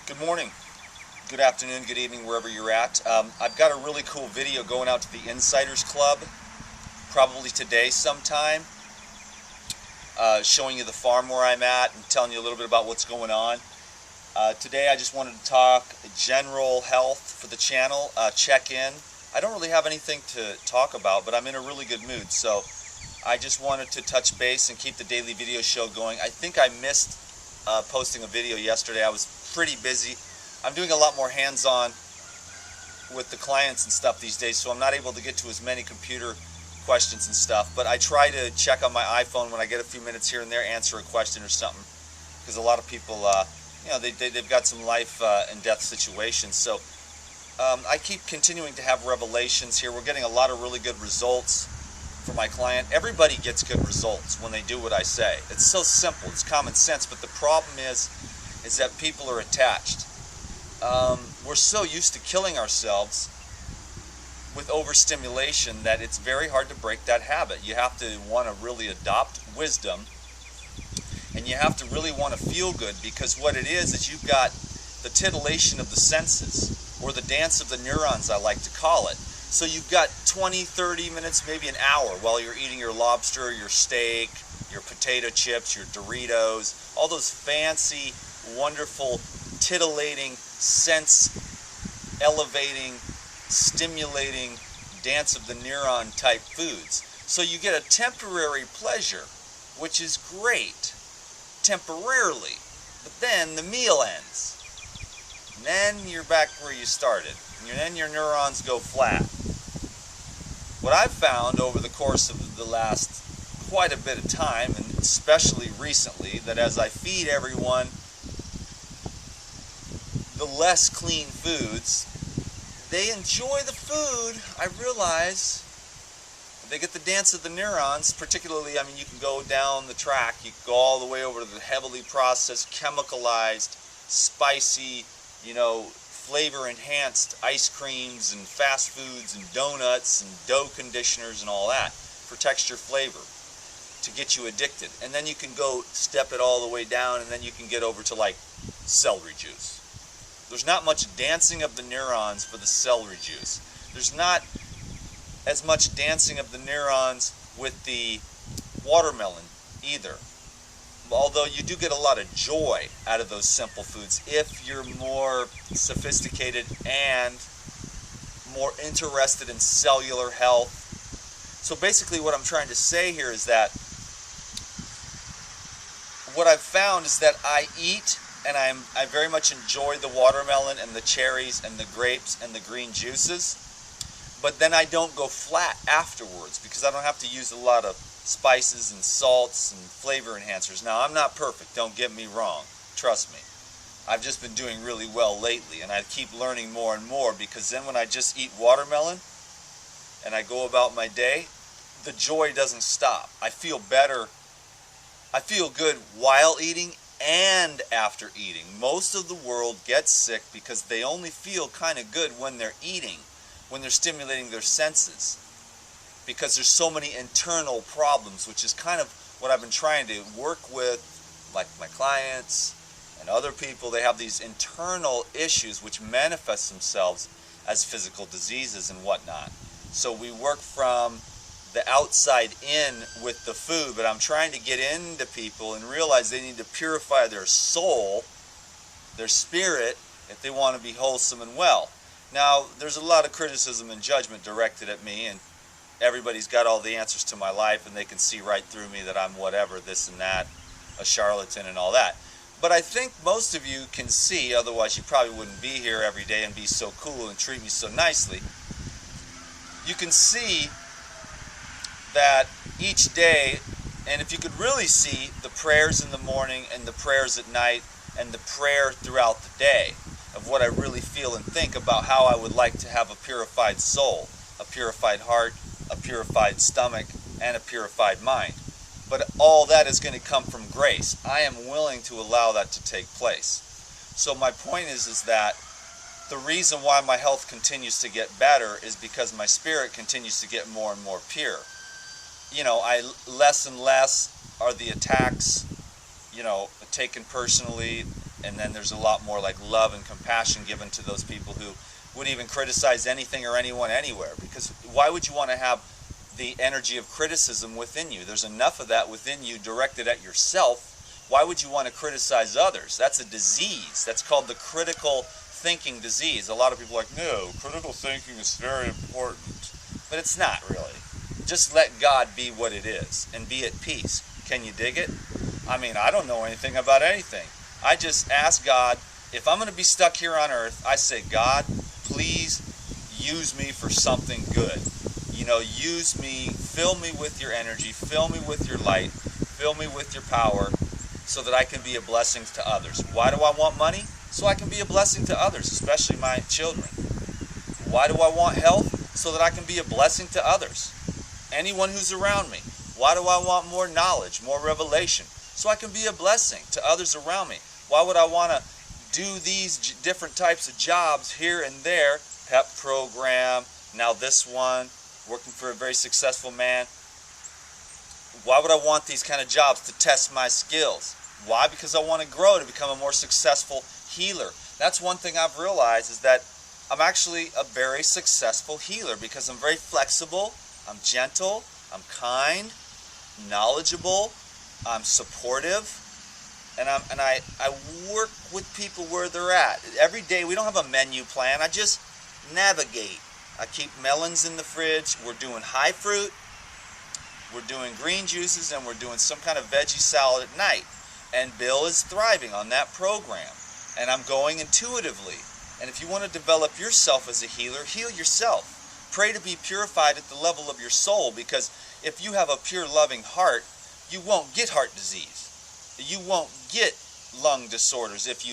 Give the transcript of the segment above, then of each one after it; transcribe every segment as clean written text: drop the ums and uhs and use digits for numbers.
Good morning, good afternoon, good evening, wherever you're at. I've got a really cool video going out to the Insiders Club, probably today sometime, showing you the farm where I'm at and telling you a little bit about what's going on. Today I just wanted to talk general health for the channel, check in. I don't really have anything to talk about, but I'm in a really good mood, so I just wanted to touch base and keep the daily video show going. I think I missed posting a video yesterday. I was pretty busy. I'm doing a lot more hands-on with the clients and stuff these days, so I'm not able to get to as many computer questions and stuff, but I try to check on my iPhone when I get a few minutes here and there, answer a question or something, because a lot of people, they've got some life and death situations. So I keep continuing to have revelations here. We're getting a lot of really good results for my client. Everybody gets good results when they do what I say. It's so simple, it's common sense, but the problem is that people are attached. We're so used to killing ourselves with overstimulation that it's very hard to break that habit. You have to want to really adopt wisdom, and you have to really want to feel good, because what it is you've got the titillation of the senses, or the dance of the neurons, I like to call it. So you've got 20, 30 minutes, maybe an hour while you're eating your lobster, your steak, your potato chips, your Doritos, all those fancy, wonderful, titillating, sense-elevating, stimulating, dance of the neuron type foods. So you get a temporary pleasure, which is great, temporarily, but then the meal ends. And then you're back where you started, and then your neurons go flat. What I've found over the course of the last quite a bit of time, and especially recently, that as I feed everyone the less clean foods, they enjoy the food. I realize they get the dance of the neurons, particularly, I mean, you can go down the track, you can go all the way over to the heavily processed, chemicalized, spicy, flavor enhanced ice creams and fast foods and donuts and dough conditioners and all that for texture flavor to get you addicted. And then you can go step it all the way down, and then you can get over to like celery juice. There's not much dancing of the neurons for the celery juice. There's not as much dancing of the neurons with the watermelon either. Although you do get a lot of joy out of those simple foods if you're more sophisticated and more interested in cellular health. So basically what I'm trying to say here is that what I've found is that I eat, and I very much enjoy the watermelon and the cherries and the grapes and the green juices, but then I don't go flat afterwards because I don't have to use a lot of spices and salts and flavor enhancers. Now, I'm not perfect, don't get me wrong, trust me. I've just been doing really well lately, and I keep learning more and more, because then when I just eat watermelon and I go about my day, the joy doesn't stop. I feel better. I feel good while eating and after eating. Most of the world gets sick because they only feel kind of good when they're eating, when they're stimulating their senses, because there's so many internal problems, which is kind of what I've been trying to work with, like my clients and other people. They have these internal issues which manifest themselves as physical diseases and whatnot. So we work from the outside in with the food, but I'm trying to get into people and realize they need to purify their soul, their spirit, if they want to be wholesome and well. Now, there's a lot of criticism and judgment directed at me, and everybody's got all the answers to my life, and they can see right through me that I'm whatever, this and that, a charlatan and all that. But I think most of you can see, otherwise you probably wouldn't be here every day and be so cool and treat me so nicely. You can see that each day, and if you could really see the prayers in the morning and the prayers at night and the prayer throughout the day of what I really feel and think about how I would like to have a purified soul, a purified heart, a purified stomach, and a purified mind. But all that is going to come from grace. I am willing to allow that to take place. So my point is that the reason why my health continues to get better is because my spirit continues to get more and more pure. Less and less are the attacks taken personally, and then there's a lot more like love and compassion given to those people who would even criticize anything or anyone anywhere. Because why would you want to have the energy of criticism within you? There's enough of that within you directed at yourself. Why would you want to criticize others? That's a disease. That's called the critical thinking disease. A lot of people are like, no, critical thinking is very important. But it's not really. Just let God be what it is and be at peace. Can you dig it? I mean, I don't know anything about anything. I just ask God, if I'm going to be stuck here on earth, I say, God, please use me for something good. You know, use me, fill me with your energy, fill me with your light, fill me with your power, so that I can be a blessing to others. Why do I want money? So I can be a blessing to others, especially my children. Why do I want health? So that I can be a blessing to others. Anyone who's around me. Why do I want more knowledge, more revelation? So I can be a blessing to others around me. Why would I want to do these different types of jobs here and there? PEP program, now this one, working for a very successful man. Why would I want these kind of jobs? To test my skills. Why? Because I want to grow to become a more successful healer. That's one thing I've realized, is that I'm actually a very successful healer because I'm very flexible, I'm gentle, I'm kind, knowledgeable, I'm supportive, and I work with people where they're at. Every day we don't have a menu plan, I just navigate. I keep melons in the fridge, we're doing high fruit, we're doing green juices, and we're doing some kind of veggie salad at night. And Bill is thriving on that program. And I'm going intuitively. And if you want to develop yourself as a healer, heal yourself. Pray to be purified at the level of your soul, because if you have a pure, loving heart, you won't get heart disease. You won't get lung disorders if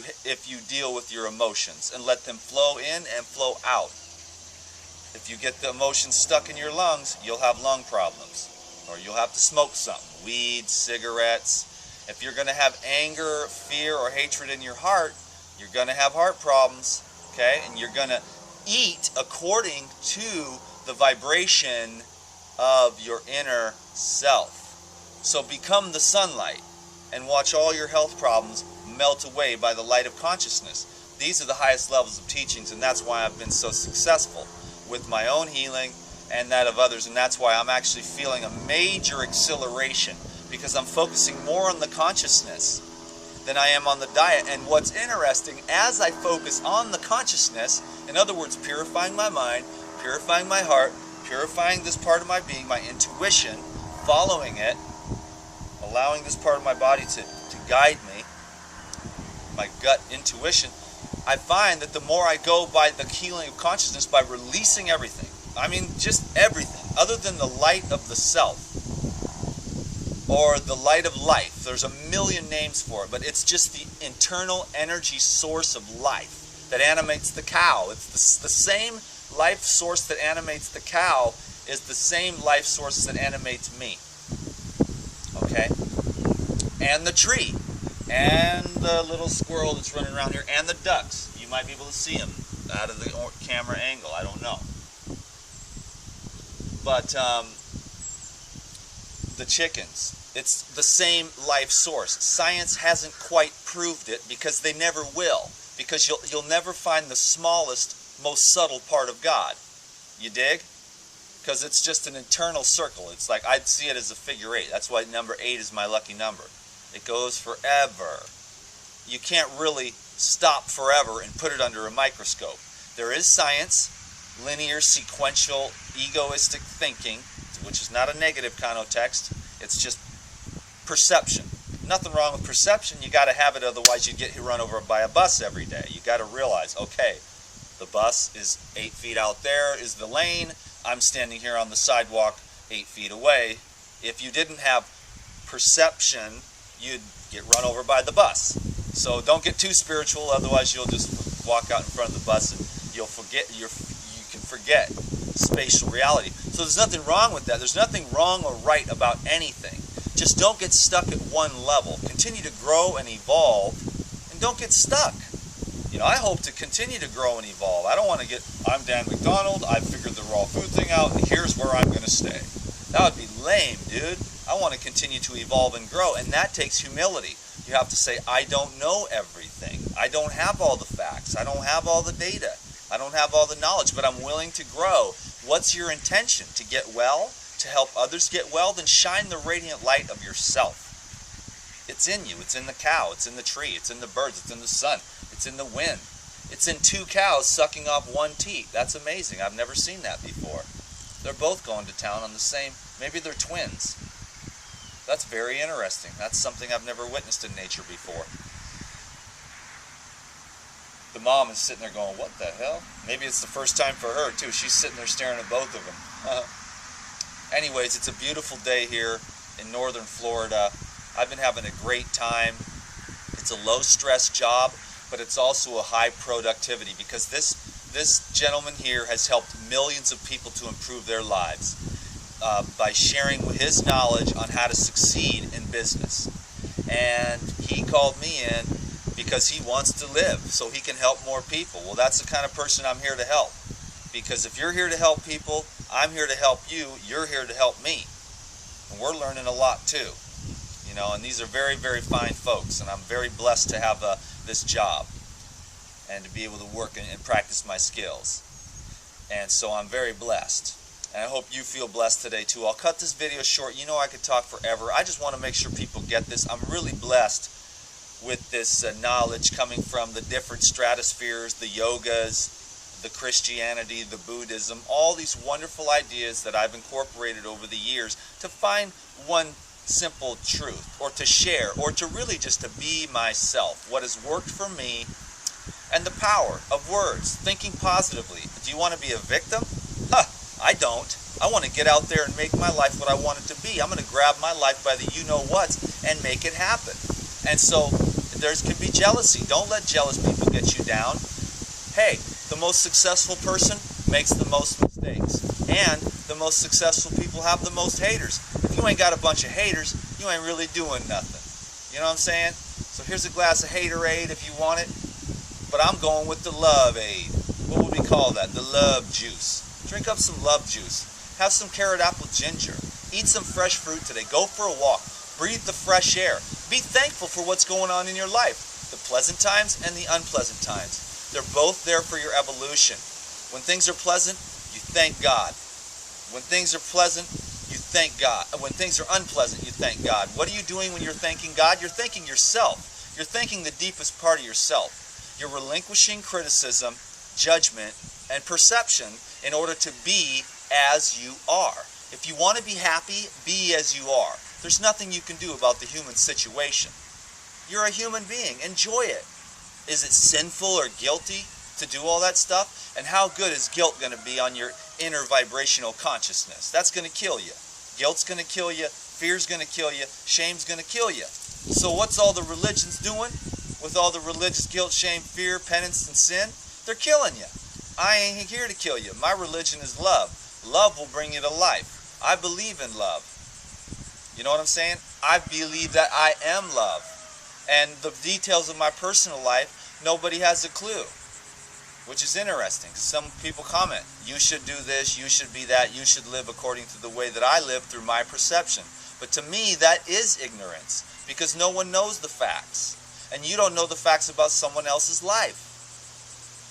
you deal with your emotions and let them flow in and flow out. If you get the emotions stuck in your lungs, you'll have lung problems. Or you'll have to smoke something. Weed, cigarettes. If you're going to have anger, fear, or hatred in your heart, you're going to have heart problems. Okay? And you're going to eat according to the vibration of your inner self. So become the sunlight and watch all your health problems melt away by the light of consciousness. These are the highest levels of teachings, and that's why I've been so successful with my own healing and that of others. And that's why I'm actually feeling a major acceleration, because I'm focusing more on the consciousness than I am on the diet. And what's interesting, as I focus on the consciousness, in other words, purifying my mind, purifying my heart, purifying this part of my being, my intuition, following it, allowing this part of my body to guide me, my gut intuition, I find that the more I go by the healing of consciousness, by releasing everything, I mean just everything, other than the light of the self, or the light of life. There's a million names for it, but it's just the internal energy source of life that animates the cow. It's the same life source that animates the cow is the same life source that animates me. Okay? And the tree, and the little squirrel that's running around here, and the ducks. You might be able to see them out of the camera angle. I don't know. But the chickens, it's the same life source. Science hasn't quite proved it, because they never will. Because you'll never find the smallest, most subtle part of God. You dig? Because it's just an internal circle. It's like, I'd see it as a figure 8. That's why number 8 is my lucky number. It goes forever. You can't really stop forever and put it under a microscope. There is science, linear, sequential, egoistic thinking, which is not a negative connotext. It's just perception. Nothing wrong with perception. You got to have it, otherwise you get run over by a bus every day. You got to realize, okay, the bus is 8 feet out there, is the lane. I'm standing here on the sidewalk 8 feet away. If you didn't have perception, you'd get run over by the bus. So don't get too spiritual, otherwise you'll just walk out in front of the bus and you'll forget you can forget spatial reality. So there's nothing wrong with that. There's nothing wrong or right about anything. Just don't get stuck at one level. Continue to grow and evolve, and don't get stuck. You know, I hope to continue to grow and evolve. I don't want to get, I'm Dan McDonald, I figured the raw food thing out, and here's where I'm going to stay. That would be lame, dude. I want to continue to evolve and grow, and that takes humility. You have to say, I don't know everything. I don't have all the facts. I don't have all the data. I don't have all the knowledge, but I'm willing to grow. What's your intention? To get well? To help others get well? Then shine the radiant light of yourself. It's in you. It's in the cow. It's in the tree. It's in the birds. It's in the sun. It's in the wind. It's in two cows sucking off one teat. That's amazing. I've never seen that before. They're both going to town on the same, maybe they're twins. That's very interesting. That's something I've never witnessed in nature before. The mom is sitting there going, what the hell? Maybe it's the first time for her too. She's sitting there staring at both of them. Anyways, it's a beautiful day here in northern Florida. I've been having a great time. It's a low stress job, but it's also a high productivity because this gentleman here has helped millions of people to improve their lives by sharing his knowledge on how to succeed in business. And he called me in because he wants to live so he can help more people. Well, that's the kind of person I'm here to help. Because if you're here to help people, I'm here to help you, you're here to help me. And we're learning a lot too. You know, and these are very, very fine folks, and I'm very blessed to have this job and to be able to work and practice my skills. And so I'm very blessed. And I hope you feel blessed today too. I'll cut this video short. You know I could talk forever. I just want to make sure people get this. I'm really blessed with this knowledge coming from the different stratospheres, the yogas, the Christianity, the Buddhism, all these wonderful ideas that I've incorporated over the years to find one simple truth, or to share, or to really just to be myself, what has worked for me, and the power of words, thinking positively. Do you want to be a victim? I don't. I want to get out there and make my life what I want it to be. I'm going to grab my life by the you-know-whats and make it happen. And so there can be jealousy. Don't let jealous people get you down. Hey, the most successful person makes the most mistakes. And the most successful people have the most haters. If you ain't got a bunch of haters, you ain't really doing nothing. You know what I'm saying? So here's a glass of Haterade if you want it. But I'm going with the Love Aid. What would we call that? The love juice. Drink up some love juice. Have some carrot apple ginger. Eat some fresh fruit today. Go for a walk. Breathe the fresh air. Be thankful for what's going on in your life. The pleasant times and the unpleasant times. They're both there for your evolution. When things are pleasant, you thank God. When things are pleasant, you thank God. When things are unpleasant, you thank God. What are you doing when you're thanking God? You're thanking yourself. You're thanking the deepest part of yourself. You're relinquishing criticism, judgment, and perception in order to be as you are. If you want to be happy, be as you are. There's nothing you can do about the human situation. You're a human being. Enjoy it. Is it sinful or guilty to do all that stuff? And how good is guilt going to be on your inner vibrational consciousness? That's going to kill you. Guilt's going to kill you. Fear's going to kill you. Shame's going to kill you. So what's all the religions doing with all the religious guilt, shame, fear, penance, and sin? They're killing you. I ain't here to kill you. My religion is love. Love will bring you to life. I believe in love. You know what I'm saying? I believe that I am love. And the details of my personal life, nobody has a clue. Which is interesting. Some people comment, you should do this, you should be that, you should live according to the way that I live through my perception. But to me, that is ignorance. Because no one knows the facts. And you don't know the facts about someone else's life.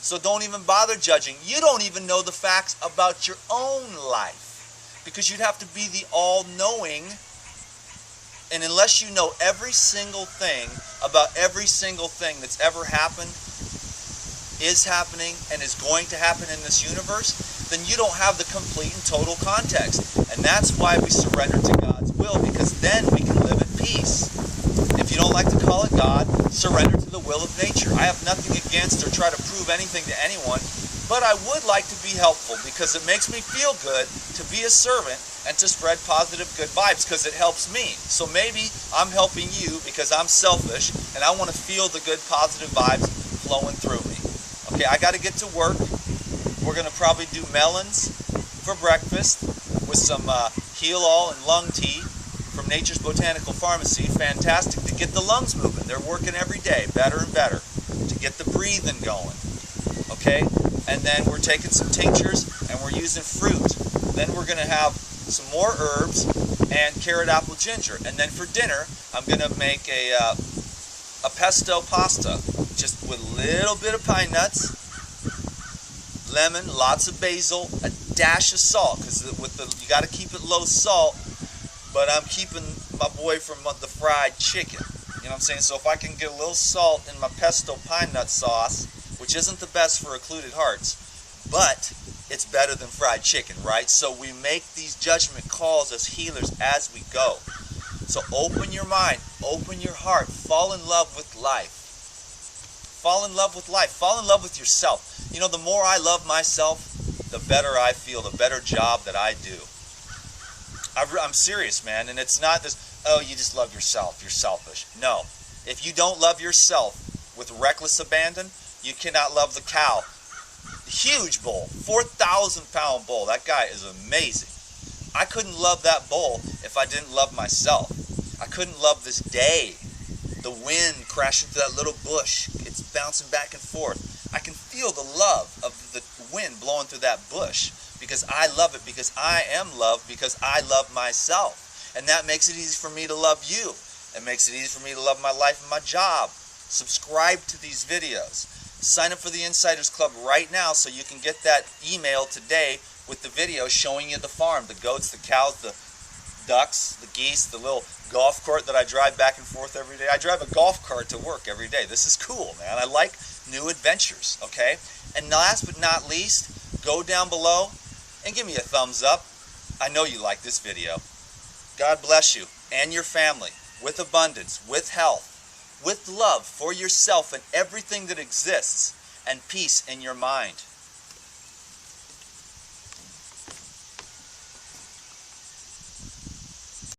So don't even bother judging. You don't even know the facts about your own life. Because you'd have to be the all-knowing. And unless you know every single thing about every single thing that's ever happened, is happening, and is going to happen in this universe, then you don't have the complete and total context. And that's why we surrender to God's will, because then we can live at peace. If you don't like to call it God, surrender to the will of nature. I have nothing against or try to prove anything to anyone, but I would like to be helpful because it makes me feel good to be a servant and to spread positive, good vibes because it helps me. So maybe I'm helping you because I'm selfish and I want to feel the good, positive vibes flowing through me. Okay, I got to get to work. We're going to probably do melons for breakfast with some Heal All and lung tea from Nature's Botanical Pharmacy. Fantastic to get the lungs moving. They're working every day, better and better, to get the breathing going. Okay? And then we're taking some tinctures and we're using fruit. Then we're going to have some more herbs and carrot apple ginger. And then for dinner, I'm going to make a a pesto pasta, just with a little bit of pine nuts, lemon, lots of basil, a dash of salt, because you got to keep it low salt, but I'm keeping my boy from the fried chicken. You know what I'm saying? So if I can get a little salt in my pesto pine nut sauce, which isn't the best for occluded hearts, but it's better than fried chicken, right? So we make these judgment calls as healers as we go. So open your mind, open your heart, fall in love with life. Fall in love with life. Fall in love with yourself. You know, the more I love myself, the better I feel, the better job that I do. I'm serious, man, and it's not this, oh, you just love yourself, you're selfish. No. If you don't love yourself with reckless abandon, you cannot love the cow. Huge bull, 4,000-pound bull. That guy is amazing. I couldn't love that bull if I didn't love myself. I couldn't love this day. The wind crashing through that little bush. It's bouncing back and forth. I can feel the love of the wind blowing through that bush because I love it, because I am loved, because I love myself. And that makes it easy for me to love you. It makes it easy for me to love my life and my job. Subscribe to these videos. Sign up for the Insiders Club right now so you can get that email today with the video showing you the farm, the goats, the cows, the ducks, the geese, the little golf cart that I drive back and forth every day. I drive a golf cart to work every day. This is cool, man. I like new adventures, okay? And last but not least, go down below and give me a thumbs up. I know you like this video. God bless you and your family with abundance, with health, with love for yourself and everything that exists, and peace in your mind.